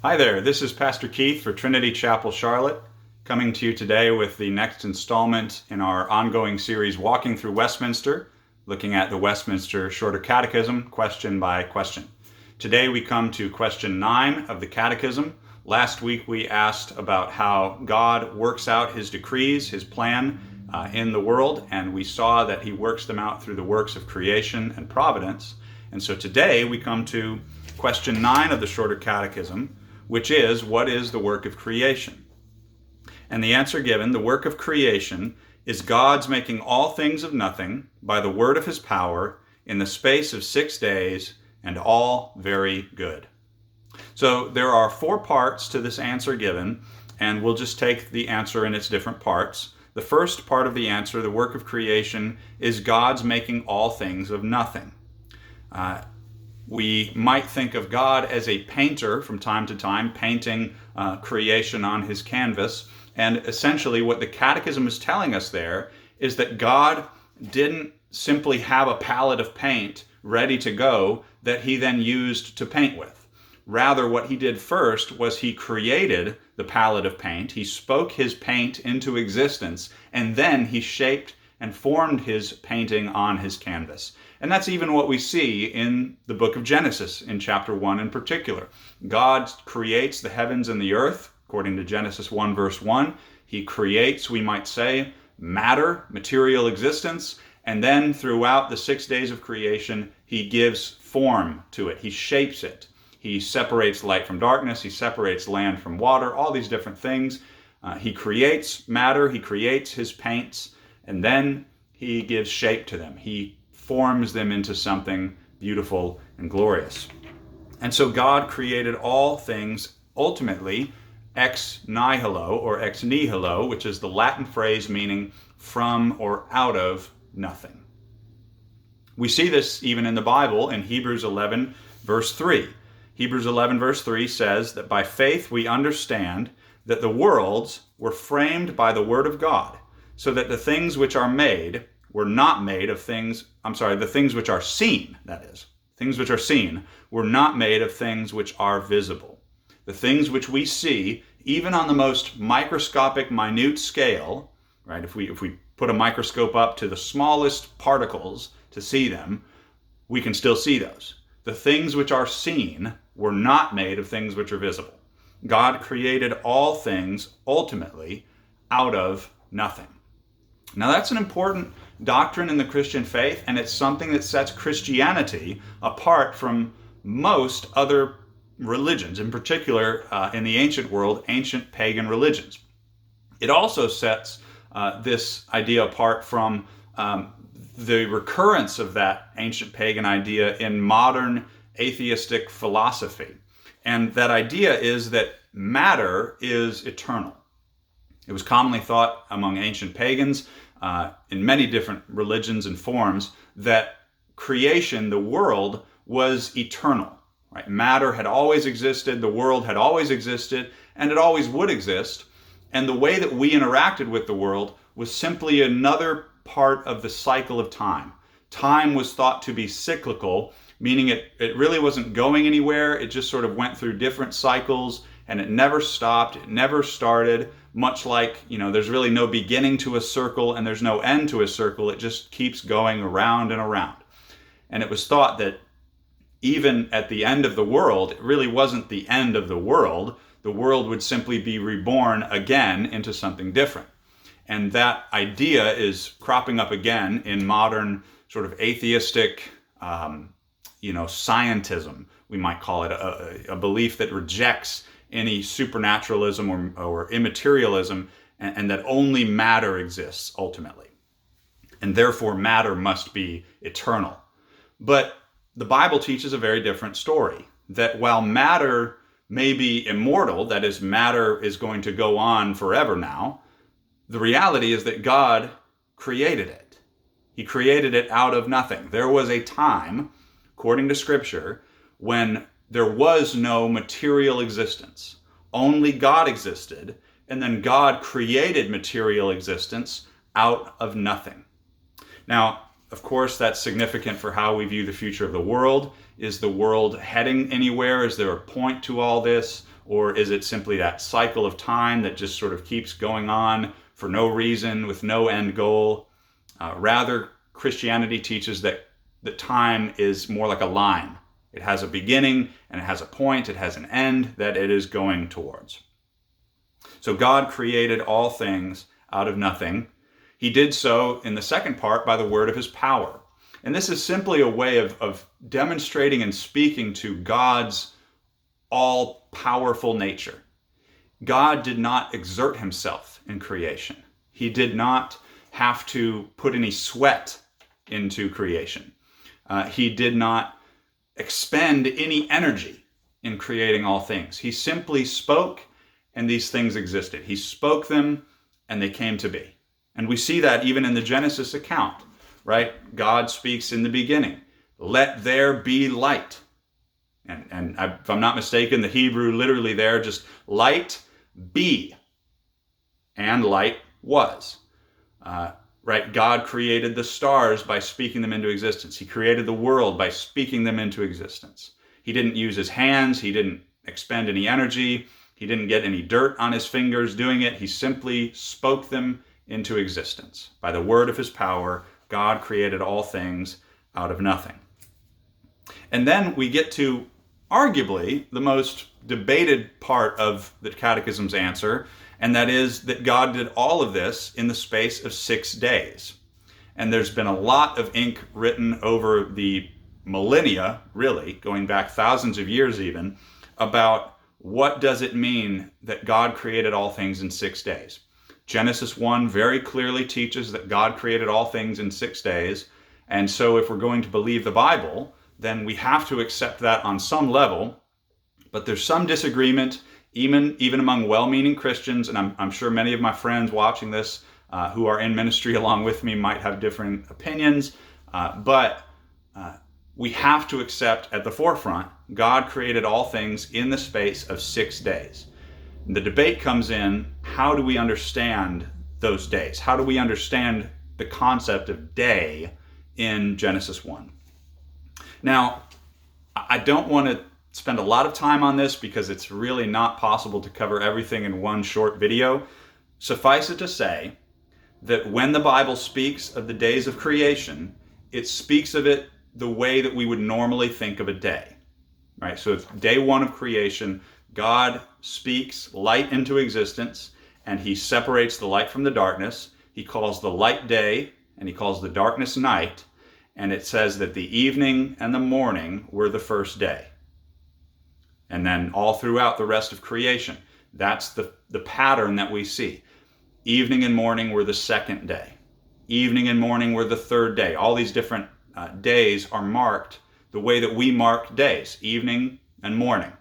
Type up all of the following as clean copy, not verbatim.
Hi there, this is Pastor Keith for Trinity Chapel, Charlotte, coming to you today with the next installment in our ongoing series, Walking Through Westminster, looking at the Westminster Shorter Catechism, question by question. Today we come to question 9 of the Catechism. Last week we asked about how God works out his decrees, his plan in the world, and we saw that he works them out through the works of creation and providence. And so today we come to question 9 of the Shorter Catechism, which is, what is the work of creation? And the answer given, the work of creation is God's making all things of nothing by the word of his power in the space of 6 days, and all very good. So there are 4 parts to this answer given, and we'll just take the answer in its different parts. The first part of the answer, the work of creation, is God's making all things of nothing. We might think of God as a painter from time to time, painting creation on his canvas. And essentially what the Catechism is telling us there is that God didn't simply have a palette of paint ready to go that he then used to paint with. Rather, what he did first was he created the palette of paint. He spoke his paint into existence, and then he shaped and formed his painting on his canvas. And that's even what we see in the book of Genesis, in chapter 1 in particular. God creates the heavens and the earth, according to Genesis 1 verse 1. He creates, we might say, matter, material existence, and then throughout the 6 days of creation, he gives form to it. He shapes it. He separates light from darkness. He separates land from water, all these different things. He creates matter. He creates his paints, and then he gives shape to them. He forms them into something beautiful and glorious. And so God created all things ultimately ex nihilo or ex nihilo, which is the Latin phrase meaning from or out of nothing. We see this even in the Bible in Hebrews 11 verse 3. Hebrews 11 verse 3 says that by faith we understand that the worlds were framed by the word of God, so that the things which are made were not made of things, the things which are seen, that is. Things which are seen were not made of things which are visible. The things which we see, even on the most microscopic, minute scale, right? If we put a microscope up to the smallest particles to see them, we can still see those. The things which are seen were not made of things which are visible. God created all things ultimately out of nothing. Now that's an important doctrine in the Christian faith, and it's something that sets Christianity apart from most other religions, in particular in the ancient world, ancient pagan religions. It also sets this idea apart from the recurrence of that ancient pagan idea in modern atheistic philosophy. And that idea is that matter is eternal. It was commonly thought among ancient pagans in many different religions and forms that creation, the world, was eternal. Right? Matter had always existed, the world had always existed, and it always would exist. And the way that we interacted with the world was simply another part of the cycle of time. Time was thought to be cyclical, meaning it really wasn't going anywhere. It just sort of went through different cycles, and it never stopped, it never started, much like, there's really no beginning to a circle and there's no end to a circle. It just keeps going around and around. And it was thought that even at the end of the world, it really wasn't the end of the world. The world would simply be reborn again into something different. And that idea is cropping up again in modern sort of atheistic, scientism, we might call it, a belief that rejects any supernaturalism or immaterialism, and that only matter exists ultimately. And therefore matter must be eternal. But the Bible teaches a very different story, that while matter may be immortal, that is, matter is going to go on forever now, the reality is that God created it. He created it out of nothing. There was a time, according to Scripture, when there was no material existence. Only God existed, and then God created material existence out of nothing. Now, of course, that's significant for how we view the future of the world. Is the world heading anywhere? Is there a point to all this? Or is it simply that cycle of time that just sort of keeps going on for no reason, with no end goal? Rather, Christianity teaches that time is more like a line. It has a beginning and it has a point, it has an end that it is going towards. So God created all things out of nothing. He did so in the second part by the word of his power. And this is simply a way of demonstrating and speaking to God's all-powerful nature. God did not exert himself in creation. He did not have to put any sweat into creation. He did not expend any energy in creating all things. He simply spoke and these things existed. He spoke them and they came to be. And we see that even in the Genesis account, right? God speaks in the beginning, let there be light. And if I'm not mistaken, the Hebrew literally there, just light be. And light was. Right? God created the stars by speaking them into existence. He created the world by speaking them into existence. He didn't use his hands. He didn't expend any energy. He didn't get any dirt on his fingers doing it. He simply spoke them into existence. By the word of his power, God created all things out of nothing. And then we get to arguably the most debated part of the Catechism's answer, and that is that God did all of this in the space of 6 days. And there's been a lot of ink written over the millennia, really, going back thousands of years even, about what does it mean that God created all things in 6 days. Genesis 1 very clearly teaches that God created all things in 6 days. And so if we're going to believe the Bible, then we have to accept that on some level. But there's some disagreement, even among well-meaning Christians, and I'm sure many of my friends watching this who are in ministry along with me might have different opinions, but we have to accept at the forefront, God created all things in the space of 6 days. And the debate comes in, how do we understand those days? How do we understand the concept of day in Genesis 1? Now, I don't want to spend a lot of time on this because it's really not possible to cover everything in one short video. Suffice it to say that when the Bible speaks of the days of creation, it speaks of it the way that we would normally think of a day, right? So it's day one of creation. God speaks light into existence and he separates the light from the darkness. He calls the light day and he calls the darkness night. And it says that the evening and the morning were the first day. And then all throughout the rest of creation, that's the pattern that we see. Evening and morning were the second day. Evening and morning were the third day. All these different days are marked the way that we mark days, evening and morning.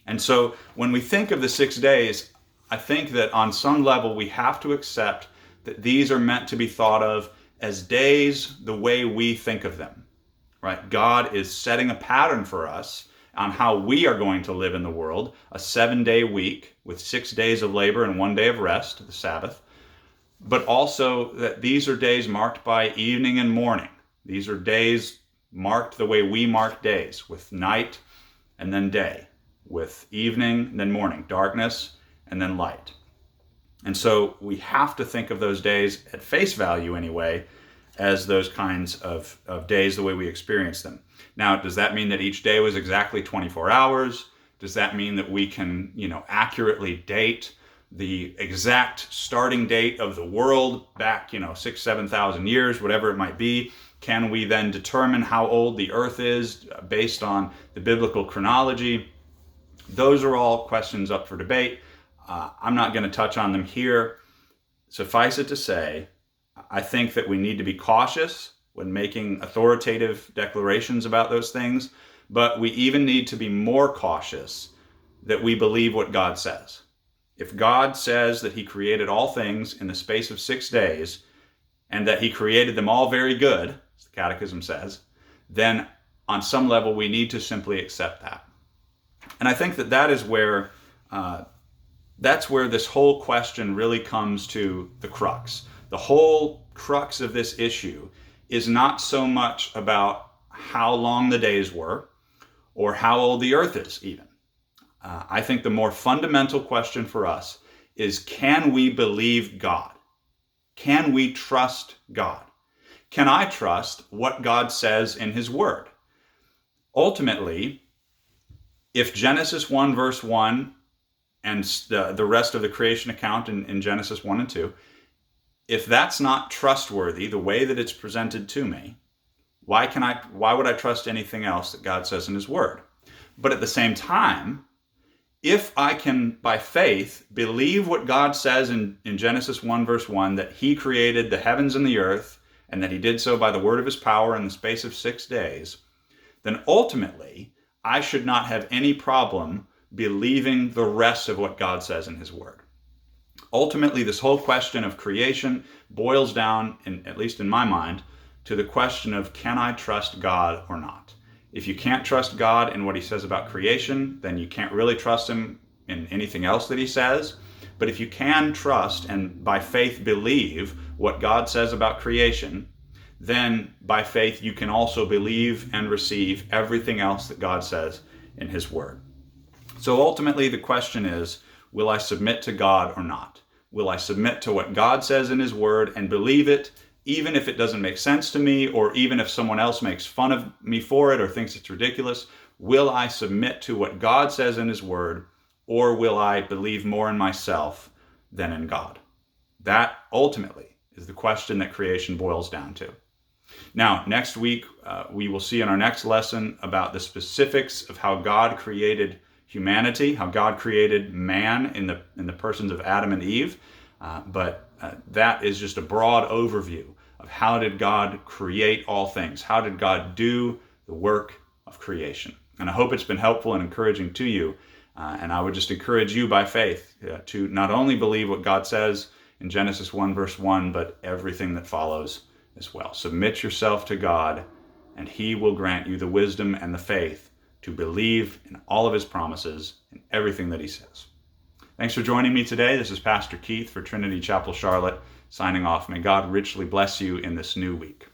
And so when we think of the 6 days, I think that on some level we have to accept that these are meant to be thought of as days the way we think of them, right? God is setting a pattern for us on how we are going to live in the world, a 7-day week with 6 days of labor and 1 day of rest, the Sabbath, but also that these are days marked by evening and morning. These are days marked the way we mark days, with night and then day, with evening, then morning, darkness, and then light. And so we have to think of those days at face value anyway, as those kinds of days the way we experience them. Now, does that mean that each day was exactly 24 hours? Does that mean that we can, accurately date the exact starting date of the world back, 6,000, 7,000 years, whatever it might be? Can we then determine how old the earth is based on the biblical chronology? Those are all questions up for debate. I'm not going to touch on them here. Suffice it to say, I think that we need to be cautious when making authoritative declarations about those things, but we even need to be more cautious that we believe what God says. If God says that he created all things in the space of 6 days, and that he created them all very good, as the Catechism says, then on some level we need to simply accept that. And I think that is where that's where this whole question really comes to the crux. The whole crux of this issue is not so much about how long the days were or how old the earth is even. I think the more fundamental question for us is, can we believe God? Can we trust God? Can I trust what God says in his word? Ultimately, if Genesis 1 verse 1 and the rest of the creation account in Genesis 1 and 2, if that's not trustworthy, the way that it's presented to me, why would I trust anything else that God says in his word? But at the same time, if I can, by faith, believe what God says in Genesis 1 verse 1, that he created the heavens and the earth, and that he did so by the word of his power in the space of 6 days, then ultimately, I should not have any problem believing the rest of what God says in his word. Ultimately, this whole question of creation boils down, at least in my mind, to the question of, can I trust God or not? If you can't trust God in what he says about creation, then you can't really trust him in anything else that he says. But if you can trust and by faith believe what God says about creation, then by faith you can also believe and receive everything else that God says in his word. So ultimately the question is, will I submit to God or not? Will I submit to what God says in his word and believe it, even if it doesn't make sense to me, or even if someone else makes fun of me for it or thinks it's ridiculous? Will I submit to what God says in his word, or will I believe more in myself than in God? That ultimately is the question that creation boils down to. Now, next week, we will see in our next lesson about the specifics of how God created humanity, how God created man in the persons of Adam and Eve. But that is just a broad overview of how did God create all things? How did God do the work of creation? And I hope it's been helpful and encouraging to you. And I would just encourage you by faith to not only believe what God says in Genesis 1 verse 1, but everything that follows as well. Submit yourself to God, and he will grant you the wisdom and the faith to believe in all of his promises and everything that he says. Thanks for joining me today. This is Pastor Keith for Trinity Chapel Charlotte, signing off. May God richly bless you in this new week.